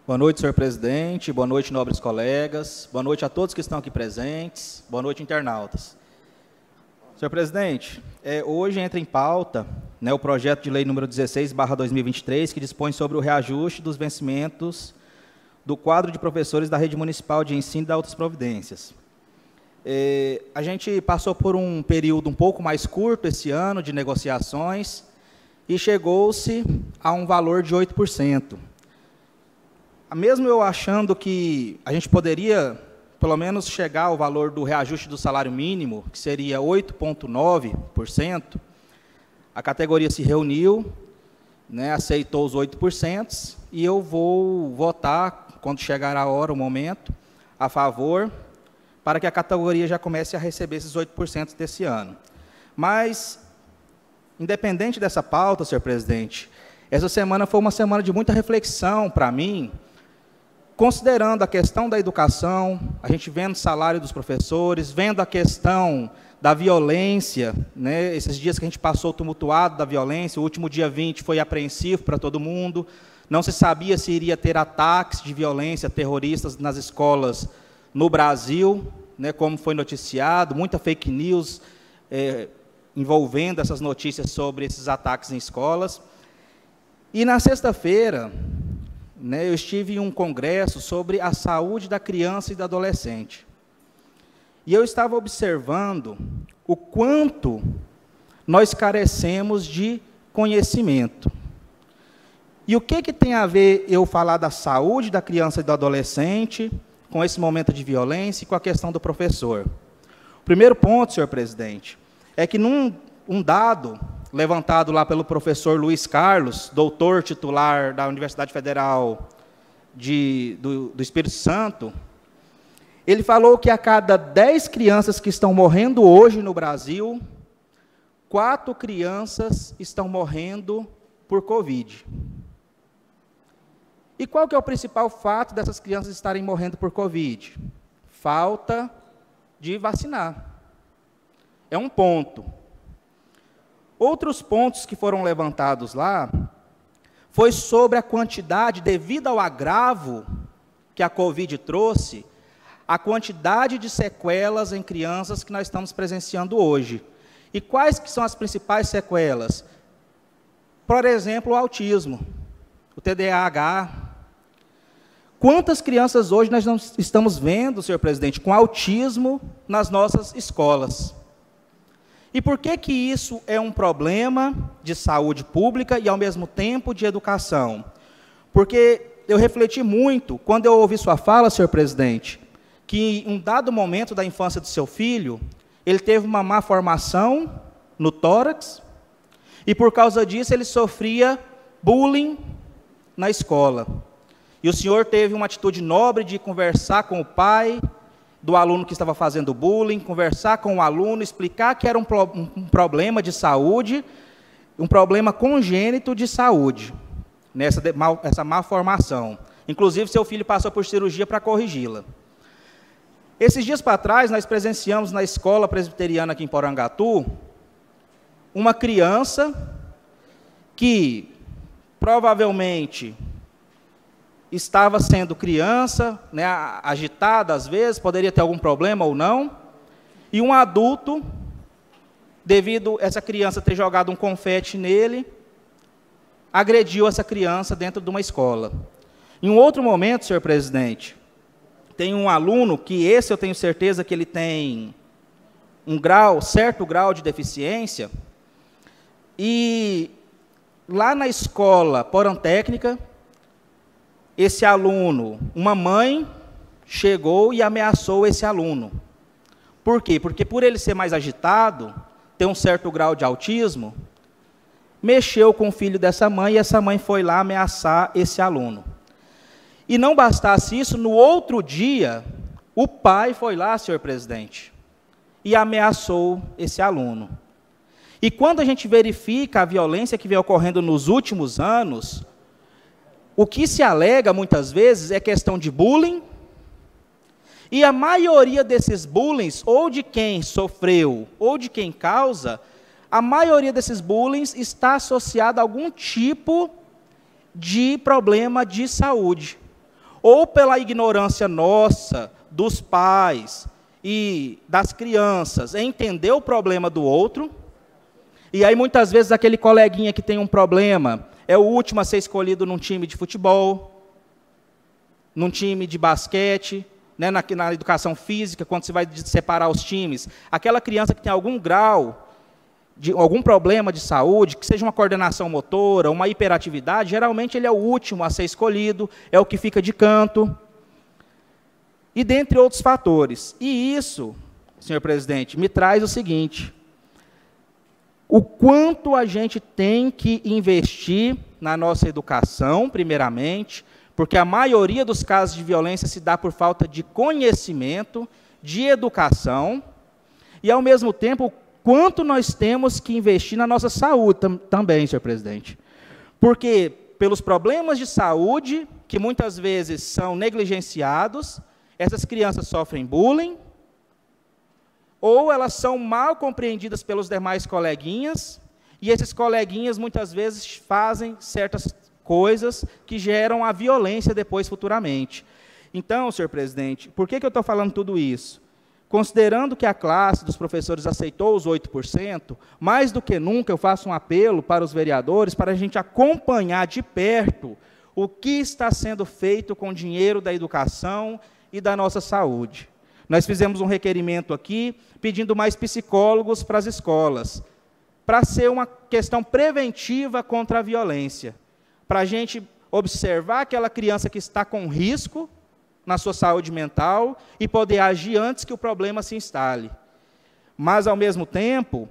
Boa noite, senhor presidente. Boa noite, nobres colegas. Boa noite a todos que estão aqui presentes. Boa noite, internautas. Senhor presidente, hoje entra em pauta o projeto de lei número 16/2023, que dispõe sobre o reajuste dos vencimentos do quadro de professores da rede municipal de ensino e das outras providências. A gente passou por um período um pouco mais curto esse ano de negociações e chegou-se a um valor de 8%. Mesmo eu achando que a gente poderia, pelo menos, chegar ao valor do reajuste do salário mínimo, que seria 8,9%, a categoria se reuniu, aceitou os 8%, e eu vou votar, quando chegar a hora, o momento, a favor, para que a categoria já comece a receber esses 8% desse ano. Mas, independente dessa pauta, senhor presidente, essa semana foi uma semana de muita reflexão para mim, considerando a questão da educação, a gente vendo o salário dos professores, vendo a questão da violência, esses dias que a gente passou tumultuado da violência, o último dia 20 foi apreensivo para todo mundo, não se sabia se iria ter ataques de violência terroristas nas escolas no Brasil, como foi noticiado, muita fake news envolvendo essas notícias sobre esses ataques em escolas. E na sexta-feira, eu estive em um congresso sobre a saúde da criança e do adolescente. E eu estava observando o quanto nós carecemos de conhecimento. E o que tem a ver eu falar da saúde da criança e do adolescente com esse momento de violência e com a questão do professor? O primeiro ponto, senhor presidente, é que num dado levantado lá pelo professor Luiz Carlos, doutor titular da Universidade Federal do Espírito Santo, ele falou que a cada 10 crianças que estão morrendo hoje no Brasil, 4 crianças estão morrendo por Covid. E qual que é o principal fato dessas crianças estarem morrendo por Covid? Falta de vacinar. É um ponto. Outros pontos que foram levantados lá foi sobre a quantidade, devido ao agravo que a Covid trouxe, a quantidade de sequelas em crianças que nós estamos presenciando hoje. E quais que são as principais sequelas? Por exemplo, o autismo, o TDAH. Quantas crianças hoje nós não estamos vendo, senhor presidente, com autismo nas nossas escolas? E por que isso é um problema de saúde pública e, ao mesmo tempo, de educação? Porque eu refleti muito, quando eu ouvi sua fala, senhor presidente, que em um dado momento da infância do seu filho, ele teve uma má formação no tórax, e por causa disso ele sofria bullying na escola. E o senhor teve uma atitude nobre de conversar com o pai do aluno que estava fazendo bullying, conversar com o aluno, explicar que era um problema de saúde, um problema congênito de saúde, essa má formação. Inclusive, seu filho passou por cirurgia para corrigi-la. Esses dias para trás, nós presenciamos na escola presbiteriana aqui em Porangatu, uma criança que provavelmente estava sendo criança, agitada às vezes, poderia ter algum problema ou não, e um adulto, devido a essa criança ter jogado um confete nele, agrediu essa criança dentro de uma escola. Em um outro momento, senhor presidente, tem um aluno que esse eu tenho certeza que ele tem certo grau de deficiência, e lá na escola Porantécnica, esse aluno, uma mãe chegou e ameaçou esse aluno. Por quê? Porque por ele ser mais agitado, ter um certo grau de autismo, mexeu com o filho dessa mãe e essa mãe foi lá ameaçar esse aluno. E não bastasse isso, no outro dia, o pai foi lá, senhor presidente, e ameaçou esse aluno. E quando a gente verifica a violência que vem ocorrendo nos últimos anos, o que se alega, muitas vezes, é questão de bullying, e a maioria desses bullying, ou de quem sofreu, ou de quem causa, a maioria desses bullying está associada a algum tipo de problema de saúde. ou pela ignorância nossa, dos pais e das crianças, em entender o problema do outro, e aí muitas vezes aquele coleguinha que tem um problema é o último a ser escolhido num time de futebol, num time de basquete, né, na educação física, quando você vai separar os times, aquela criança que tem algum grau de algum problema de saúde, que seja uma coordenação motora, uma hiperatividade, geralmente ele é o último a ser escolhido, é o que fica de canto, e dentre outros fatores. E isso, senhor presidente, me traz o seguinte: o quanto a gente tem que investir na nossa educação, primeiramente, porque a maioria dos casos de violência se dá por falta de conhecimento, de educação, e, ao mesmo tempo, quanto nós temos que investir na nossa saúde também, senhor presidente. Porque, pelos problemas de saúde, que muitas vezes são negligenciados, essas crianças sofrem bullying, ou elas são mal compreendidas pelos demais coleguinhas, e esses coleguinhas, muitas vezes, fazem certas coisas que geram a violência depois, futuramente. Então, senhor presidente, por que eu estou falando tudo isso? Considerando que a classe dos professores aceitou os 8%, mais do que nunca eu faço um apelo para os vereadores para a gente acompanhar de perto o que está sendo feito com o dinheiro da educação e da nossa saúde. Nós fizemos um requerimento aqui pedindo mais psicólogos para as escolas, para ser uma questão preventiva contra a violência, para a gente observar aquela criança que está com risco na sua saúde mental e poder agir antes que o problema se instale. Mas, ao mesmo tempo,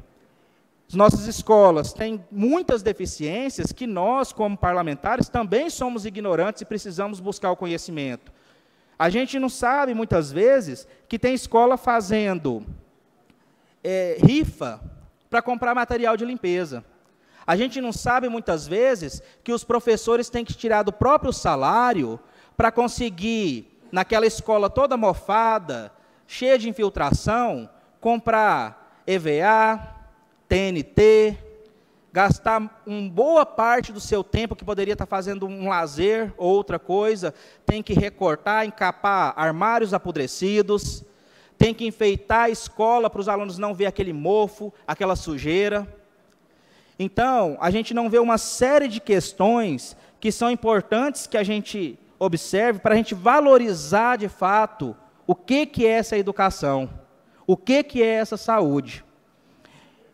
as nossas escolas têm muitas deficiências que nós, como parlamentares, também somos ignorantes e precisamos buscar o conhecimento. A gente não sabe, muitas vezes, que tem escola fazendo rifa para comprar material de limpeza. A gente não sabe, muitas vezes, que os professores têm que tirar do próprio salário para conseguir, naquela escola toda mofada, cheia de infiltração, comprar EVA, TNT, gastar uma boa parte do seu tempo, que poderia estar fazendo um lazer ou outra coisa, tem que recortar, encapar armários apodrecidos, tem que enfeitar a escola para os alunos não verem aquele mofo, aquela sujeira. Então, a gente não vê uma série de questões que são importantes que a gente observe para a gente valorizar, de fato, o que é essa educação, o que é essa saúde.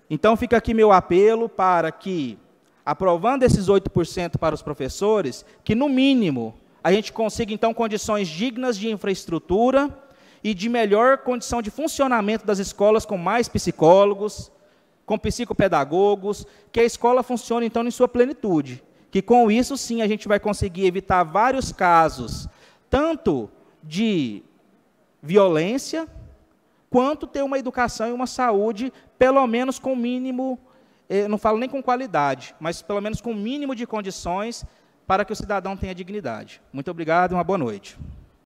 Então, fica aqui meu apelo para que, aprovando esses 8% para os professores, que, no mínimo, a gente consiga, então, condições dignas de infraestrutura e de melhor condição de funcionamento das escolas, com mais psicólogos, com psicopedagogos, que a escola funcione, então, em sua plenitude. Que com isso, sim, a gente vai conseguir evitar vários casos, tanto de violência, quanto ter uma educação e uma saúde, pelo menos com o mínimo, não falo nem com qualidade, mas pelo menos com o mínimo de condições para que o cidadão tenha dignidade. Muito obrigado e uma boa noite.